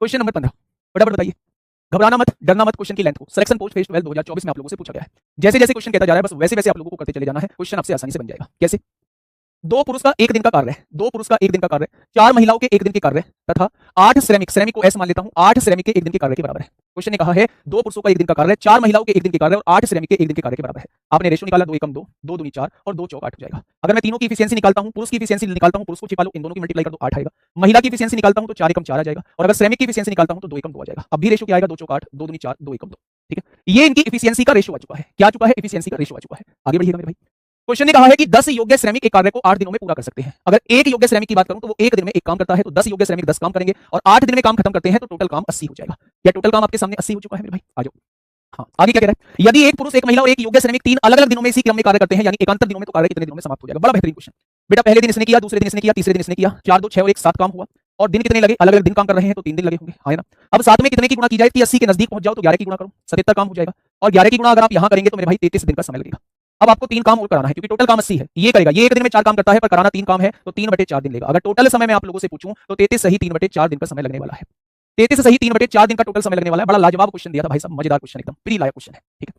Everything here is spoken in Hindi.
क्वेश्चन नंबर 15 फटाफट बताइए। घबराना मत, डरना मत। क्वेश्चन की लेंथ को सिलेक्शन पोस्ट फेज 12 2024 में आप लोगों से पूछा गया है। जैसे जैसे क्वेश्चन कहता जा रहा है बस वैसे वैसे आप लोगों को करते चले जाना है। क्वेश्चन आपसे आसानी से बन जाएगा। कैसे? दो पुरुष का एक दिन का कार्य है, दो पुरुष का एक दिन का कार्य, चार महिलाओं के एक दिन के कार्य तथा 8 श्रमिक, श्रमिक को एस मान लेता हूं, 8 श्रमिक के एक दिन के कार्य के बराबर है। क्वेश्चन ने कहा है दो पुरुषों का एक दिन का कार्य, चार महिलाओं के एक दिन के कार्य और 8 श्रमिक के एक दिन के कार्य के बराबर है। आपने रेशो निकाला 2 एकम 2, 2 दूनी 4 और 2 चौक 8 हो जाएगा। अगर मैं तीनों की एफिशिएंसी निकालता हूं, पुरुष की एफिशिएंसी निकालता हूं, पुरुष को छिपा लो, इन दोनों की मल्टीप्लाई कर दो 8 आएगा। महिला की एफिशिएंसी निकालता हूं तो 4 एकम 4 आ जाएगा और अगर श्रमिक की एफिशिएंसी निकालता हूं तो 2 एकम 2 आ जाएगा। अब भी रेशो क्या आएगा? 2 चौक 8, 2 दूनी 4, 2 एकम 2। ठीक है, ये इनकी एफिशिएंसी का रेशो आ चुका है। क्या आ चुका है? एफिशिएंसी का रेशो आ चुका है। आगे बढ़िएगा मेरे भाई। क्वेश्चन ने कहा है कि 10 योग्य श्रमिक एक कार्य को 8 दिनों में पूरा कर सकते हैं। अगर एक योग्य श्रमिक की बात करूं तो वो एक दिन में एक काम करता है, तो 10 योग्य श्रमिक 10 काम करेंगे और 8 दिन में काम खत्म करते हैं तो टोटल काम 80 हो जाएगा। या टोटल काम आपके सामने 80 हो चुका है मेरे भाई। आ जाओ। हाँ, आगे क्या कह रहा है? यदि एक पुरुष एक महिला और एक योग्य श्रमिक 3 अलग अलग दिनों में इसी क्रम में कार्य करते हैं, यानी एकांतर दिनों में, तो कार्य कितने दिनों में समाप्त हो जाएगा? बड़ा बेहतरीन क्वेश्चन बेटा। पहले दिन इसने किया, दूसरे दिन इसने किया, तीसरे दिन इसने किया, 4 2 6 और 1 7 काम हुआ। और दिन कितने लगे? अलग अलग दिन काम कर रहे हैं तो 3 दिन लगे होंगे। हाँ ना। अब 7 में कितने की गुणा की जाए? 80 के नजदीक पहुंच जाओ तो 11 की गुणा करो, 77 काम हो जाएगा। और 11 की गुणा अगर आप यहां करेंगे तो मेरे भाई 33 दिन का समय लगेगा। अब आपको 3 काम और कराना है क्योंकि टोटल काम 80 है। ये करेगा, ये एक दिन में 4 काम करता है पर कराना 3 काम है तो 3/4 दिन लेगा। अगर टोटल समय मैं आप लोगों से पूछूं तो 33 सही 3/4 दिन का समय लगने वाला है। 33 सही 3/4 दिन का टोटल समय लगने वाला है। बड़ा लाजवाब क्वेश्चन दिया था भाई साहब, मजेदार क्वेश्चन, एकदम प्री लाया क्वेश्चन है। ठीक है,